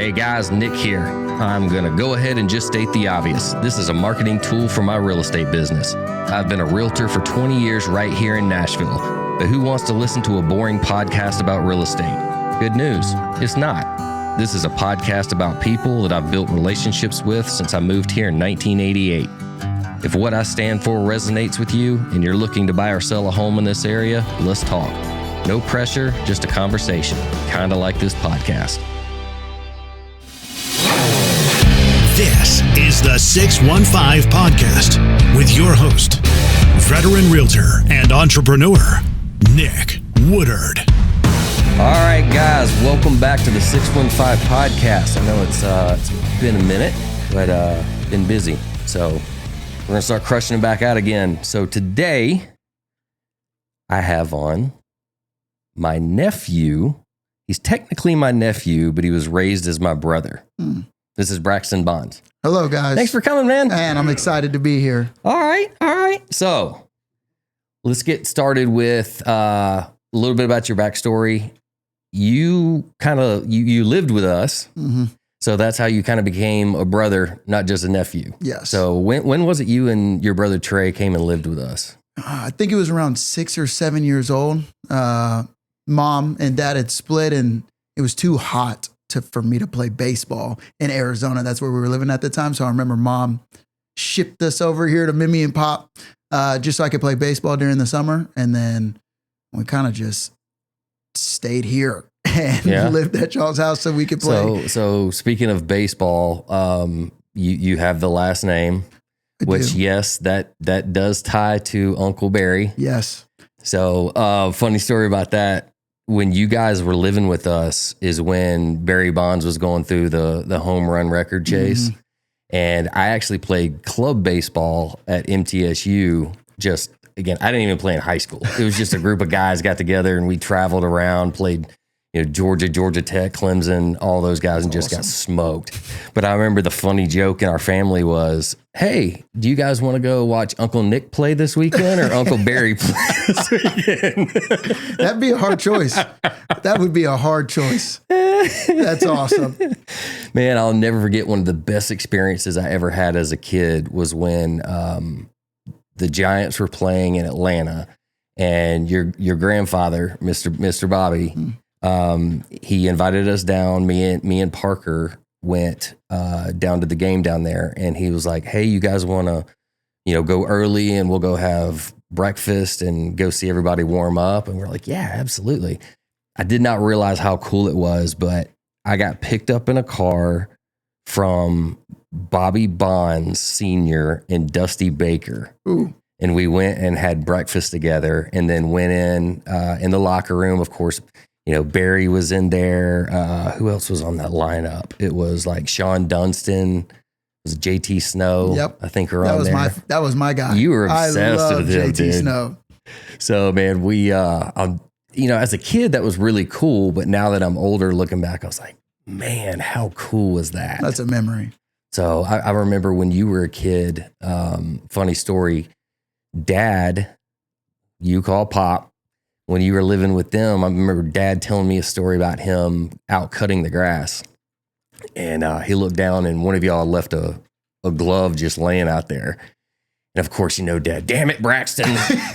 Hey guys, Nick here. I'm going to go ahead and just state the obvious. This is a marketing tool for my real estate business. I've been a realtor for 20 years right here in Nashville. But who wants to listen to a boring podcast about real estate? Good news, it's not. This is a podcast about people that I've built relationships with since I moved here in 1988. If what I stand for resonates with you and you're looking to buy or sell a home in this area, let's talk. No pressure, just a conversation, kind of like this podcast. This is the 615 Podcast with your host, veteran realtor and entrepreneur, Nick Woodard. All right, guys, welcome back to the 615 Podcast. I know it's been a minute, but been busy. So we're going to start crushing it back out again. So today I have on my nephew. He's technically my nephew, but he was raised as my brother. This is Braxton Bonds. Hello, guys. Thanks for coming, man. Man, I'm excited to be here. All right. So let's get started with a little bit about your backstory. You lived with us. Mm-hmm. So that's how you kind of became a brother, not just a nephew. Yes. So when was it you and your brother Trey came and lived with us? I think it was around 6 or 7 years old. Mom and dad had split and it was too hot for me to play baseball in Arizona. That's where we were living at the time. So I remember mom shipped us over here to Mimi and Pop just so I could play baseball during the summer. And then we kind of just stayed here and lived at y'all's house so we could play. So speaking of baseball, you have the last name, which yes, that does tie to Uncle Barry. Yes. So funny story about that. When you guys were living with us is when Barry Bonds was going through the home run record chase. Mm-hmm. And I actually played club baseball at MTSU. Just, again, I didn't even play in high school. It was just a group of guys got together and we traveled around, played Georgia Tech, Clemson, all those guys, and just got smoked. But I remember the funny joke in our family was, hey, do you guys want to go watch Uncle Nick play this weekend or Uncle Barry play this weekend? That'd be a hard choice. That would be a hard choice. That's awesome. Man, I'll never forget one of the best experiences I ever had as a kid was when the Giants were playing in Atlanta and your grandfather, Mr. Bobby, he invited us down. Me and Parker went down to the game down there, and he was like, "Hey, you guys want to, go early, and we'll go have breakfast and go see everybody warm up." And we're like, "Yeah, absolutely." I did not realize how cool it was, but I got picked up in a car from Bobby Bonds Sr. and Dusty Baker. Ooh. And we went and had breakfast together, and then went in the locker room. Of course, Barry was in there. Who else was on that lineup? It was like Sean Dunston. It was JT Snow. Yep. I think that was my guy. You were obsessed with him, JT dude. Snow. So, man, we, as a kid, that was really cool. But now that I'm older, looking back, I was like, man, how cool was that? That's a memory. So I remember when you were a kid, funny story, Dad, you call Pop, when you were living with them, I remember Dad telling me a story about him out cutting the grass. And he looked down and one of y'all left a glove just laying out there. And of course, Dad, damn it, Braxton.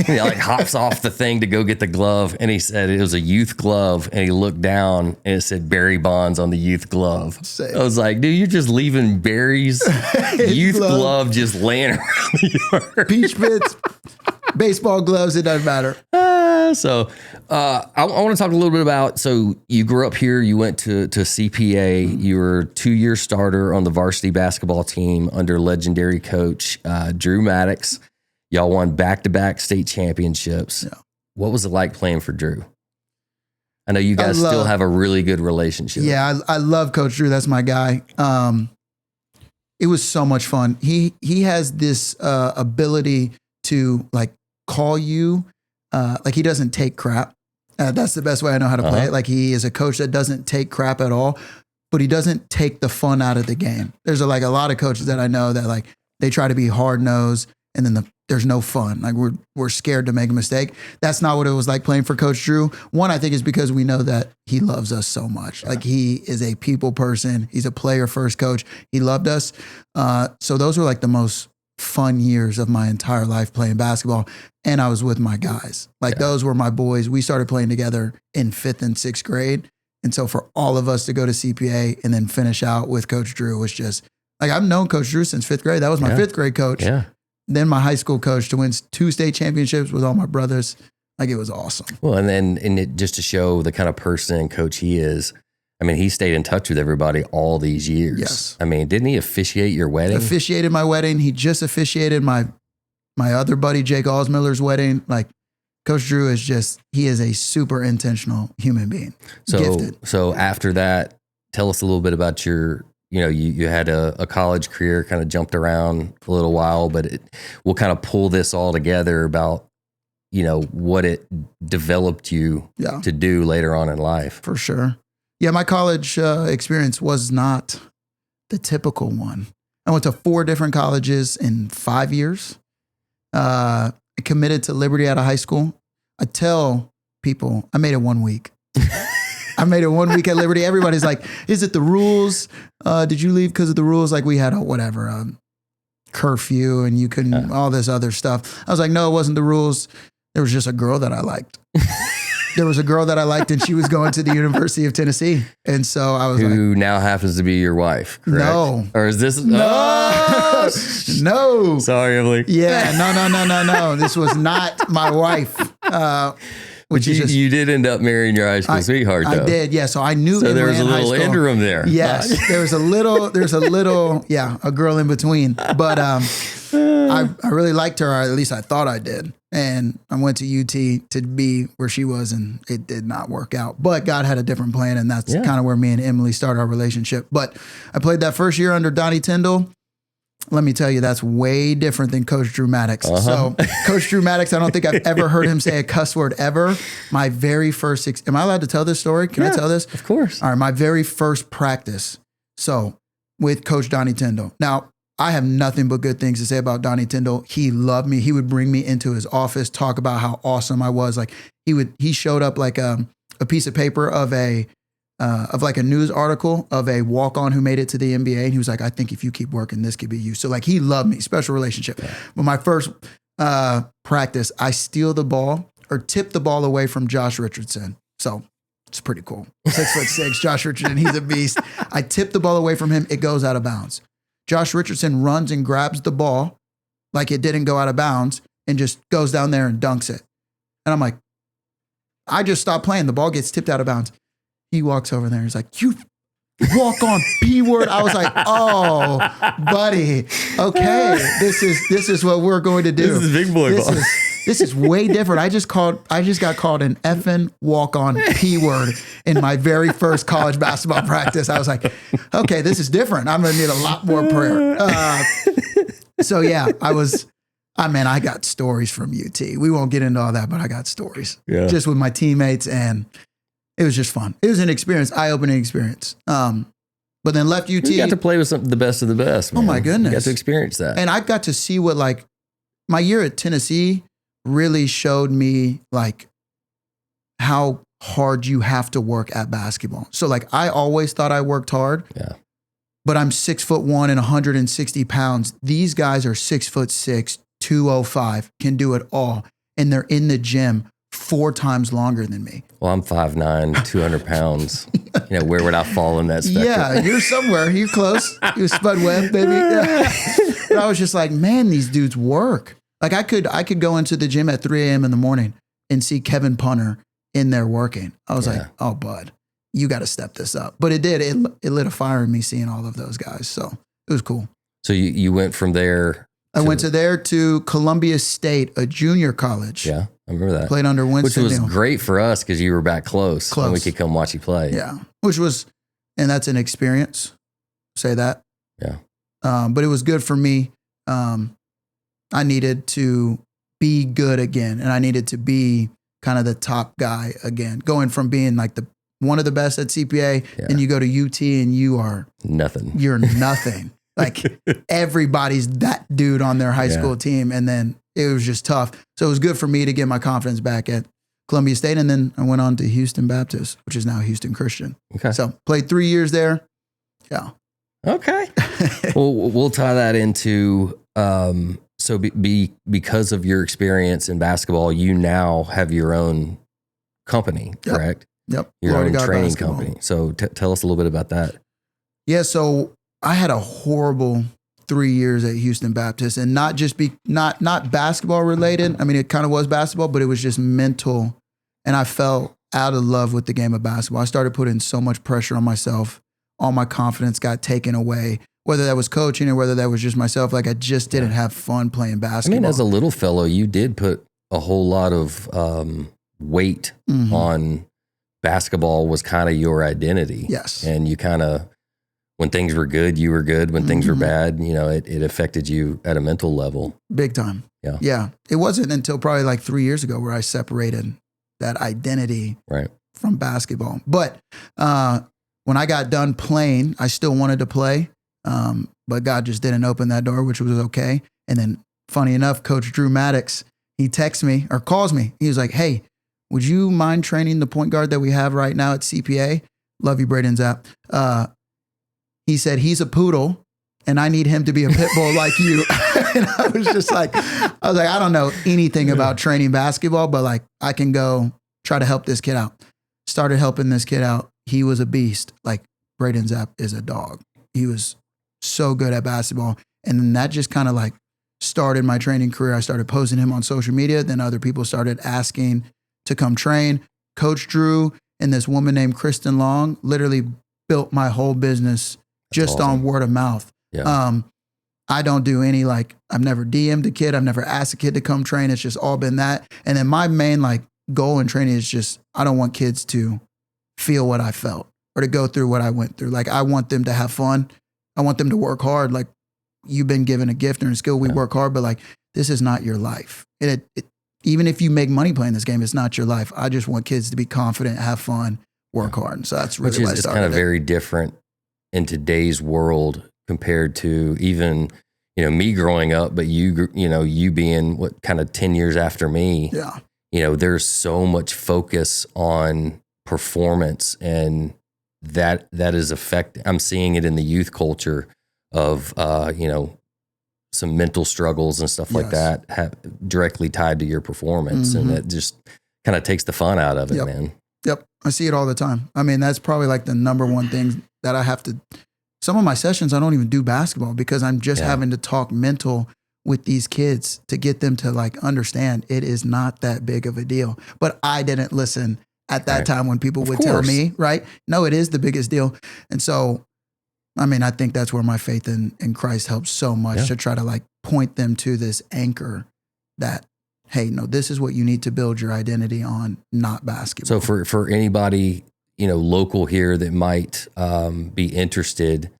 He hops off the thing to go get the glove. And he said it was a youth glove. And he looked down and it said Barry Bonds on the youth glove. I was like, dude, you're just leaving Barry's youth glove just laying around the yard. Peach pits, baseball gloves, it doesn't matter. So I want to talk a little bit about, so you grew up here, you went to CPA, you were a 2-year starter on the varsity basketball team under legendary coach Drew Maddux. Y'all won back-to-back state championships. Yeah. What was it like playing for Drew? I know you guys still have a really good relationship. Yeah, I love Coach Drew. That's my guy. It was so much fun. He has this ability to call you. He doesn't take crap. That's the best way I know how to play it. He is a coach that doesn't take crap at all, but he doesn't take the fun out of the game. There's a lot of coaches that I know that they try to be hard nosed and then there's no fun. Like we're scared to make a mistake. That's not what it was like playing for Coach Drew. One, I think is because we know that he loves us so much. Yeah. Like he is a people person. He's a player first coach. He loved us. So those were like the most fun years of my entire life playing basketball. And I was with my guys. Like those were my boys. We started playing together in 5th and 6th grade. And so for all of us to go to CPA and then finish out with Coach Drew was just like, I've known Coach Drew since 5th grade. That was my 5th grade coach. Yeah. Then my high school coach to win 2 state championships with all my brothers. Like it was awesome. Well, and it just to show the kind of person and coach he is. I mean, he stayed in touch with everybody all these years. Yes. I mean, didn't he officiate your wedding? Officiated my wedding. He just officiated my other buddy, Jake Allsmiller's wedding. Like Coach Drew is he is a super intentional human being. Gifted. So after that, tell us a little bit about you had a college career, kind of jumped around a little while, but we'll kind of pull this all together about, what it developed you to do later on in life. For sure. Yeah, my college experience was not the typical one. I went to 4 different colleges in 5 years. I committed to Liberty out of high school. I tell people I made it 1 week. I made it 1 week at Liberty. Everybody's like, is it the rules? Did you leave because of the rules? Like we had a curfew and you couldn't, all this other stuff. I was like, no, it wasn't the rules. There was just a girl that I liked. There was a girl that I liked and she was going to the University of Tennessee. And so I was who now happens to be your wife, correct? No. Or is this? No. Oh! No. Sorry, Emily. Yeah. No. This was not my wife. Which you did end up marrying your high school sweetheart, though. I did, yeah. So I knew. So there was a little interim there. Yes, there's a little, a girl in between. But I really liked her, or at least I thought I did. And I went to UT to be where she was, and it did not work out. But God had a different plan, and that's kind of where me and Emily started our relationship. But I played that first year under Donnie Tyndall. Let me tell you, that's way different than Coach Drew Maddux. So Coach Drew Maddux, I don't think I've ever heard him say a cuss word ever. My very first, am I allowed to tell this story? Can I tell this? Of course. All right, my very first practice. So with Coach Donnie Tyndall. Now, I have nothing but good things to say about Donnie Tyndall. He loved me. He would bring me into his office, talk about how awesome I was. Like he showed up like a piece of paper of like a news article of a walk-on who made it to the NBA. And he was like, I think if you keep working, this could be you. So like he loved me, special relationship. Yeah. But my first practice, I steal the ball or tip the ball away from Josh Richardson. So it's pretty cool. 6'6", Josh Richardson, he's a beast. I tip the ball away from him. It goes out of bounds. Josh Richardson runs and grabs the ball like it didn't go out of bounds and just goes down there and dunks it. And I'm like, I just stopped playing. The ball gets tipped out of bounds. He walks over there. He's like, you walk on P word. I was like, oh, buddy. Okay. This is what we're going to do. This is big boy ball. This is way different. I just got called an effing walk on P word in my very first college basketball practice. I was like, okay, this is different. I'm going to need a lot more prayer. So yeah, I got stories from UT. We won't get into all that, but I got stories just with my teammates, and it was just fun. It was an experience, eye-opening experience. But then left UT. You got to play with the best of the best, man. Oh my goodness. You got to experience that. And I got to see what my year at Tennessee really showed me how hard you have to work at basketball. So I always thought I worked hard. Yeah. But I'm 6'1" and 160 pounds. These guys are 6'6", 205, can do it all. And they're in the gym 4 times longer than me. Well, I'm 5'9", 200 pounds. Where would I fall in that spectrum? Yeah, you're somewhere. You're close. You're Spud Webb, baby. Yeah. But I was just like, man, these dudes work. I could go into the gym at 3 a.m. in the morning and see Kevin Punter in there working. I was like, oh, bud, you got to step this up. But it did. It lit a fire in me seeing all of those guys. So it was cool. So you went from there. I went to Columbia State, a junior college. Yeah, I remember that. Played under Winston. Which was great for us because you were back close. And we could come watch you play. Yeah, and that's an experience. Say that. Yeah. But it was good for me. I needed to be good again, and I needed to be kind of the top guy again. Going from being one of the best at CPA, and you go to UT and you are nothing. You're nothing. Like everybody's that dude on their high school team. And then it was just tough. So it was good for me to get my confidence back at Columbia State. And then I went on to Houston Baptist, which is now Houston Christian. Okay. So played 3 years there. Yeah. Okay. Well, we'll tie that into, so because of your experience in basketball, you now have your own company, correct? Yep. Your own training company. So tell us a little bit about that. Yeah. So I had a horrible 3 years at Houston Baptist, and not just not basketball related. I mean, it kind of was basketball, but it was just mental. And I fell out of love with the game of basketball. I started putting so much pressure on myself. All my confidence got taken away, whether that was coaching or whether that was just myself. Like I just didn't have fun playing basketball. I mean, as a little fellow, you did put a whole lot of weight on basketball. Was kind of your identity. Yes. And you kind of, when things were good, you were good. When things were bad, it affected you at a mental level. Big time. Yeah. Yeah. It wasn't until probably like 3 years ago where I separated that identity from basketball. But when I got done playing, I still wanted to play. But God just didn't open that door, which was okay. And then funny enough, Coach Drew Maddux, he texts me or calls me. He was like, hey, would you mind training the point guard that we have right now at CPA? Love you, Braden Zapp. He said, he's a poodle and I need him to be a pit bull like you. And I was like, I don't know anything about training basketball, but like I can go try to help this kid out. Started helping this kid out. He was a beast. Like Braden Zapp is a dog. He was so good at basketball. And then that just kind of like started my training career. I started posting him on social media. Then other people started asking to come train. Coach Drew and this woman named Kristen Long literally built my whole business just on word of mouth. Yeah. I don't do any, like, I've never DM'd a kid. I've never asked a kid to come train. It's just all been that. And then my main like goal in training is just, I don't want kids to feel what I felt or to go through what I went through. Like I want them to have fun. I want them to work hard. Like you've been given a gift or a skill. We work hard, but like, this is not your life. Even if you make money playing this game, it's not your life. I just want kids to be confident, have fun, work hard. So that's really why I started. It's kind of very different in today's world compared to even, me growing up, but you being what kind of 10 years after me. Yeah. There's so much focus on performance, and that is affecting. I'm seeing it in the youth culture of, some mental struggles and stuff like that have directly tied to your performance. And that just kind of takes the fun out of it, man. Yep. I see it all the time. I mean, that's probably like the number one thing that I have to, some of my sessions, I don't even do basketball because I'm just having to talk mental with these kids to get them to like understand it is not that big of a deal. But I didn't listen at that time when people would tell me, no, it is the biggest deal. And so, I mean, I think that's where my faith in Christ helps so much to try to like point them to this anchor that, hey, no, this is what you need to build your identity on, not basketball. So for anybody, local here that might be interested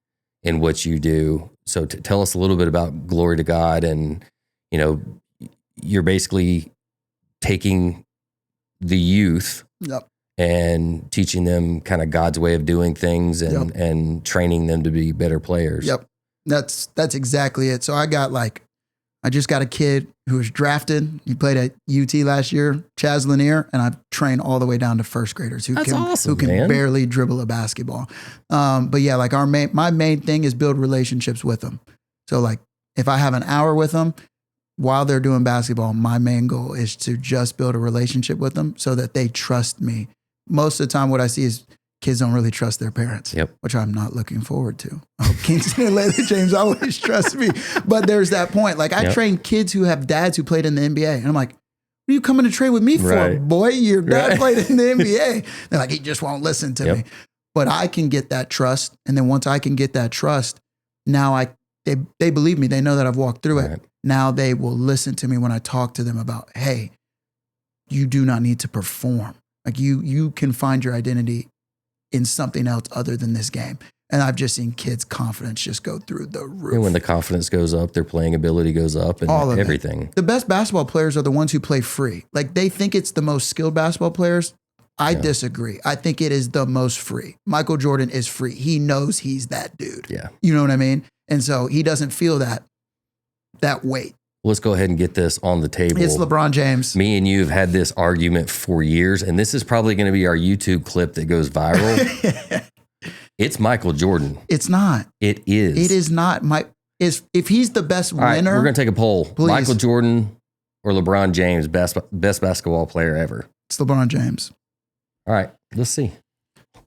in what you do, so tell us a little bit about Glory to God. And, you're basically taking the youth and teaching them kind of God's way of doing things and training them to be better players. Yep. That's exactly it. So I just got a kid who was drafted. He played at UT last year, Chaz Lanier, and I've trained all the way down to first graders who can barely dribble a basketball. But yeah, like my main thing is build relationships with them. So like if I have an hour with them while they're doing basketball, my main goal is to just build a relationship with them so that they trust me. Most of the time what I see is kids don't really trust their parents, which I'm not looking forward to. I hope Kingston and Layla James always trust me. But there's that point. Like I train kids who have dads who played in the NBA. And I'm like, what are you coming to train with me for, boy? Your dad played in the NBA. They're like, he just won't listen to me. But I can get that trust. And then once I can get that trust, now they believe me. They know that I've walked through it. Now they will listen to me when I talk to them about, hey, you do not need to perform. Like you can find your identity in something else other than this game. And I've just seen kids' confidence just go through the roof. And when the confidence goes up, their playing ability goes up and all of everything. The best basketball players are the ones who play free. Like they think it's the most skilled basketball players. I disagree. I think it is the most free. Michael Jordan is free. He knows he's that dude. Yeah. You know what I mean? And so he doesn't feel that weight. Let's go ahead and get this on the table. It's LeBron James. Me and you have had this argument for years, and this is probably going to be our YouTube clip that goes viral. It's Michael Jordan. It's not. It is. It is not. If he's the best All right, winner. we're going to take a poll. Please. Michael Jordan or LeBron James, best basketball player ever? It's LeBron James. All right, let's see.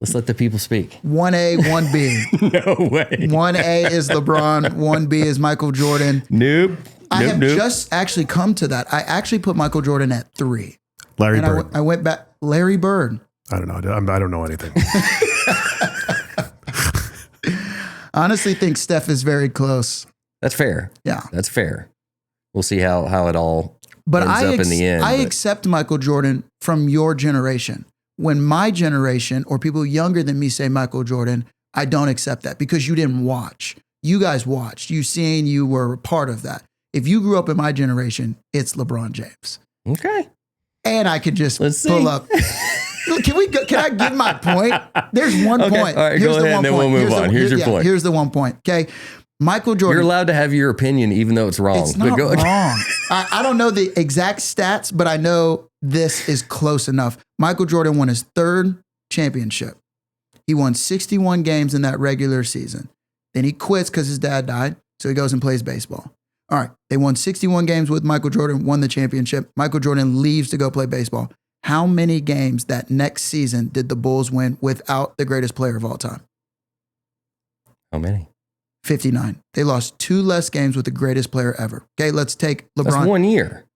Let's let the people speak. 1A, 1B. No way. 1A is LeBron. 1B is Michael Jordan. Nope. I have just actually come to that. I actually put Michael Jordan at 3. Larry Bird. I went back. Larry Bird. I don't know. I don't know anything. Honestly, think Steph is very close. That's fair. Yeah. That's fair. We'll see how it all But ends up in the end. I accept Michael Jordan from your generation. When my generation or people younger than me say Michael Jordan, I don't accept that because you didn't watch. You guys watched. You were a part of that. If you grew up in my generation, it's LeBron James. Okay. And I could just Let's see. pull up. Can I give my point? There's one Okay. point. All right, Here's go ahead and then we'll move on. Here's your point. Here's the one point. Okay. Michael Jordan. You're allowed to have your opinion even though it's wrong. It's not But wrong. I don't know the exact stats, but I know this is close enough. Michael Jordan won his 3rd championship. He won 61 games in that regular season. Then he quits because his dad died. So he goes and plays baseball. All right. They won 61 games with Michael Jordan, won the championship. Michael Jordan leaves to go play baseball. How many games that next season did the Bulls win without the greatest player of all time? How many? 59. They lost 2 less games with the greatest player ever. Okay, let's take LeBron. That's 1 year.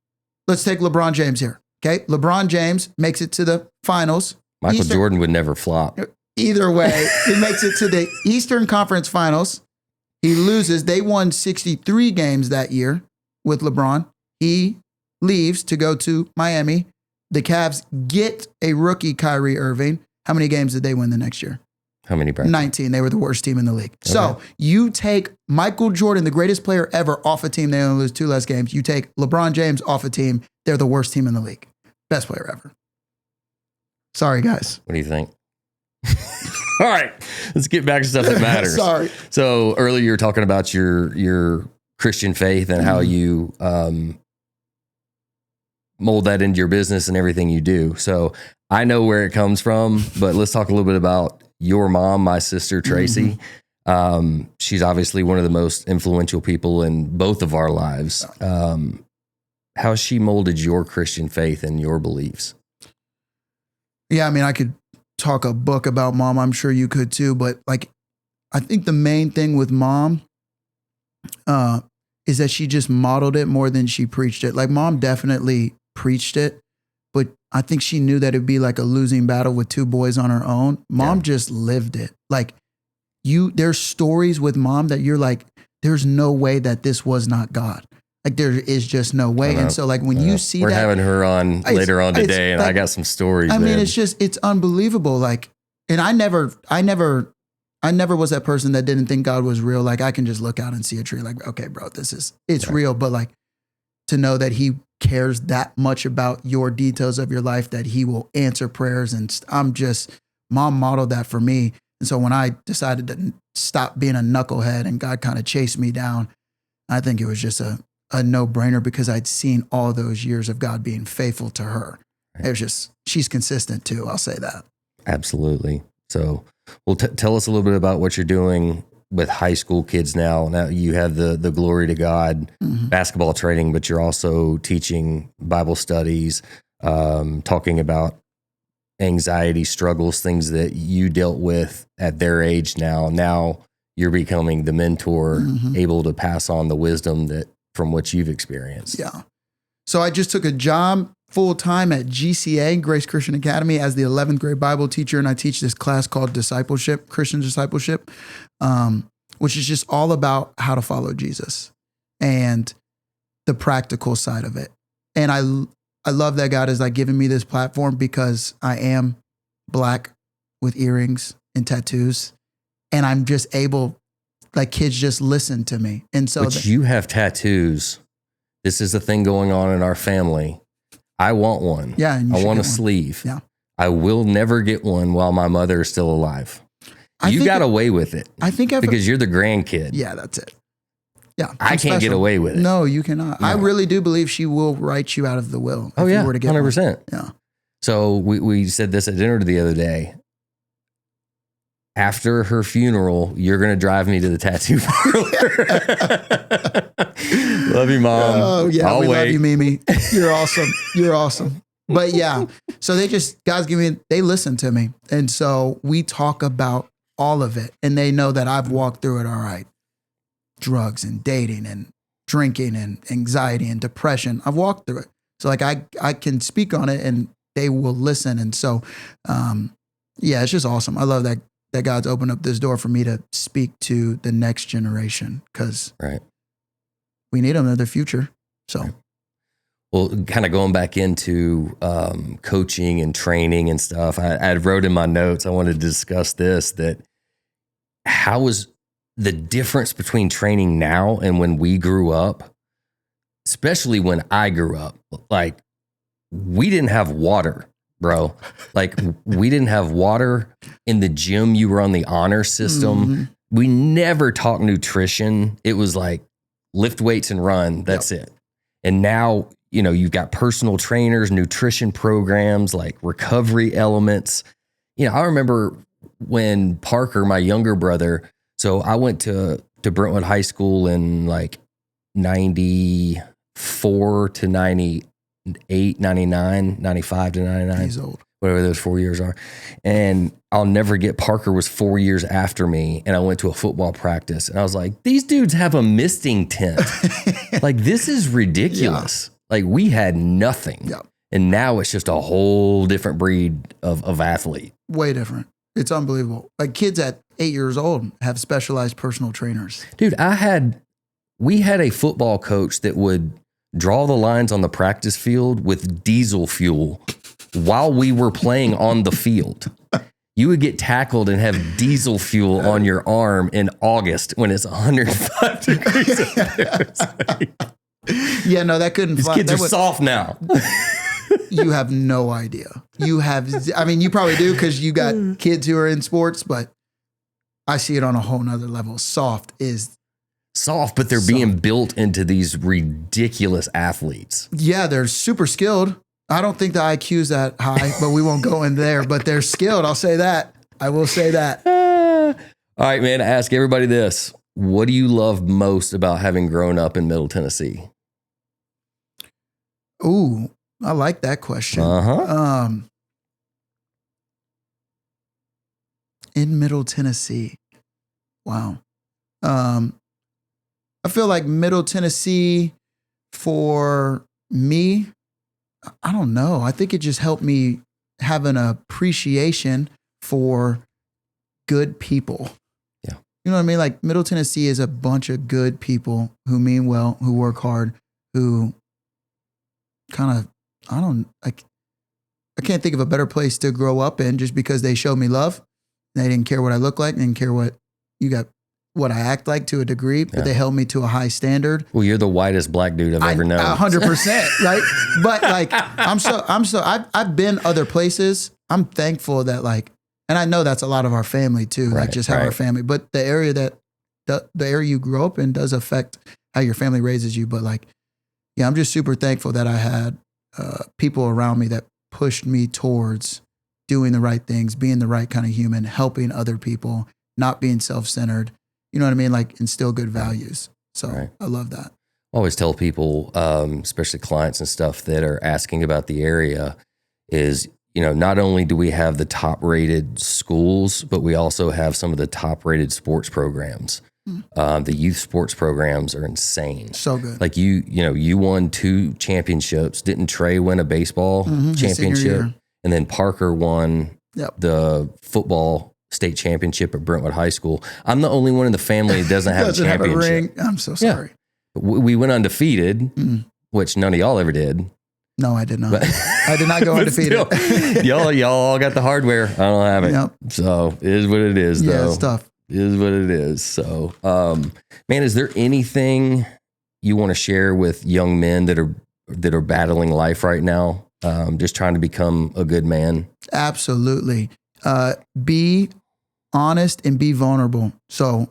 Let's take LeBron James here. Okay, LeBron James makes it to the finals. Michael Jordan would never flop. Either way, he makes it to the Eastern Conference Finals. He loses. They won 63 games that year with LeBron. He leaves to go to Miami. The Cavs get a rookie, Kyrie Irving. How many games did they win the next year? How many, Braxton? 19. They were the worst team in the league. Okay. So you take Michael Jordan, the greatest player ever, off a team. They only lose 2 less games. You take LeBron James off a team. They're the worst team in the league. Best player ever. Sorry, guys. What do you think? All right, let's get back to stuff that matters. Sorry. So earlier you were talking about your Christian faith and how you mold that into your business and everything you do. So I know where it comes from, but let's talk a little bit about your mom, my sister, Tracy. She's obviously one of the most influential people in both of our lives. How has she molded your Christian faith and your beliefs? Yeah, I mean, I could talk a book about mom. I'm sure you could too. But like, I think the main thing with mom is that she just modeled it more than she preached it. Like mom definitely preached it, but I think she knew that it'd be like a losing battle with 2 boys on her own. Mom just lived it. Like there's stories with mom that you're like, there's no way that this was not God. Like there is just no way. And so like when you see we're that, having her on later on today, and like, I got some stories. I mean, it's unbelievable. Like, and I never was that person that didn't think God was real. Like I can just look out and see a tree like, okay, bro, it's real. But like to know that he cares that much about your details of your life, that he will answer prayers. And mom modeled that for me. And so when I decided to stop being a knucklehead and God kind of chased me down, I think it was just a no-brainer because I'd seen all those years of God being faithful to her. It was just, she's consistent too. I'll say that. Absolutely. So, well, tell us a little bit about what you're doing with high school kids now. Now you have the Glory to God basketball training, but you're also teaching Bible studies, talking about anxiety struggles, things that you dealt with at their age now. Now you're becoming the mentor, able to pass on the wisdom that from what you've experienced. Yeah. So I just took a job full-time at GCA, Grace Christian Academy, as the 11th grade Bible teacher. And I teach this class called Discipleship, Christian Discipleship, which is just all about how to follow Jesus and the practical side of it. And I love that God has like given me this platform because I am Black with earrings and tattoos. And I'm just able, like kids just listen to me. And so you have tattoos. This is a thing going on in our family. I want one. Yeah. And I want a sleeve. Yeah. I will never get one while my mother is still alive. You got away with it. I think because you're the grandkid. Yeah, that's it. Yeah. I can't get away with it. No, you cannot. No. I really do believe she will write you out of the will. Oh, if yeah. you were to get 100%. one. Yeah. So we said this at dinner the other day. After her funeral, you're going to drive me to the tattoo parlor. Love you, Mom. Oh, yeah. I'll we wait. love you, Mimi. You're awesome. You're awesome. But yeah, so they listen to me. And so we talk about all of it. And they know that I've walked through it all right. Drugs and dating and drinking and anxiety and depression. I've walked through it. So like I can speak on it and they will listen. And so, yeah, it's just awesome. I love that God's opened up this door for me to speak to the next generation because we need them in their future. So. Right. Well, kind of going back into coaching and training and stuff, I wrote in my notes, I wanted to discuss this, that how was the difference between training now and when we grew up, especially when I grew up, like we didn't have water, bro. Like we didn't have water in the gym. You were on the honor system. Mm-hmm. We never taught nutrition. It was like lift weights and run. That's it. And now, you know, you've got personal trainers, nutrition programs, like recovery elements. You know, I remember when Parker, my younger brother, so I went to Brentwood High School in like 94 to 98, 99, 95 to 99. He's old. Whatever those 4 years are. And I'll never get, Parker was 4 years after me, and I went to a football practice, and I was like, these dudes have a misting tent. Like, this is ridiculous. Yeah. Like, we had nothing. Yeah. And now it's just a whole different breed of athlete. Way different. It's unbelievable. Like, kids at 8 years old have specialized personal trainers. Dude, we had a football coach that would draw the lines on the practice field with diesel fuel while we were playing on the field. You would get tackled and have diesel fuel on your arm in August when it's 105 degrees. Yeah, no, that couldn't fly. These kids are soft now. You have no idea. You probably do because you got kids who are in sports, but I see it on a whole nother level. Soft, but they're being built into these ridiculous athletes. Yeah, they're super skilled. I don't think the IQ is that high, but we won't go in there. But they're skilled. I'll say that. I will say that. All right, man. I ask everybody this. What do you love most about having grown up in Middle Tennessee? Ooh, I like that question. In Middle Tennessee. Wow. I feel like Middle Tennessee for me, I don't know. I think it just helped me have an appreciation for good people. Yeah. You know what I mean? Like Middle Tennessee is a bunch of good people who mean well, who work hard, who kind of, I can't think of a better place to grow up in just because they showed me love. They didn't care what I look like. They didn't care what I act like to a degree, but they held me to a high standard. Well, you're the whitest black dude I've ever known. 100%, right? But like, I've been other places. I'm thankful that and I know that's a lot of our family too, like just how our family, but the area the area you grow up in does affect how your family raises you. But yeah, I'm just super thankful that I had people around me that pushed me towards doing the right things, being the right kind of human, helping other people, not being self-centered. You know what I mean? Like instill good values. So I love that. I always tell people, especially clients and stuff that are asking about the area is, not only do we have the top rated schools, but we also have some of the top rated sports programs. The youth sports programs are insane. So good. Like you won 2 championships. Didn't Trey win a baseball championship? And then Parker won the football state championship at Brentwood High School. I'm the only one in the family that doesn't have a championship. Have a ring. I'm so sorry. Yeah. We went undefeated, which none of y'all ever did. No, I did not. I did not go undefeated. Still, y'all all got the hardware. I don't have it. Yep. So it is what it is, though. Yeah, it's tough. It is what it is. So, man, is there anything you want to share with young men that are battling life right now, just trying to become a good man? Absolutely. Be honest and be vulnerable. So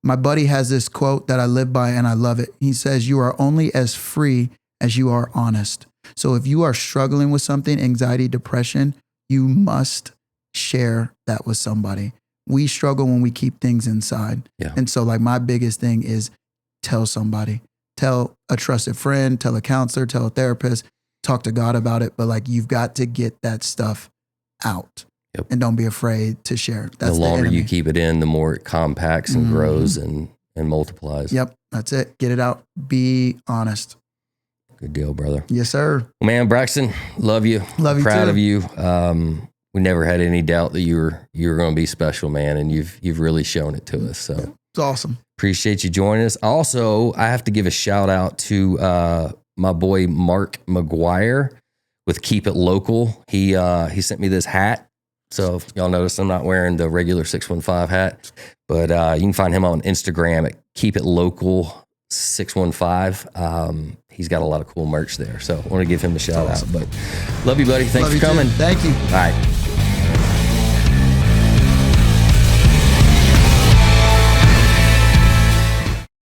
my buddy has this quote that I live by and I love it. He says, you are only as free as you are honest. So if you are struggling with something, anxiety, depression, you must share that with somebody. We struggle when we keep things inside. Yeah. And so like my biggest thing is tell somebody, tell a trusted friend, tell a counselor, tell a therapist, talk to God about it. But like, you've got to get that stuff out. Yep. And don't be afraid to share. That's the longer enemy. you keep it in, the more it compacts and grows and multiplies. Yep. That's it. Get it out. Be honest. Good deal, brother. Yes, sir. Well, man, Braxton, love you. Love you Proud too. of you. We never had any doubt that you were going to be special, man, and you've really shown it to us. So It's awesome. appreciate you joining us. Also, I have to give a shout out to my boy Mark McGuire with Keep It Local. He sent me this hat. So if y'all notice, I'm not wearing the regular 615 hat, but you can find him on Instagram at Keep It Local 615. He's got a lot of cool merch there. So I want to give him a shout out. But love you, buddy. Thanks Love for you too. coming. Thank you. All right.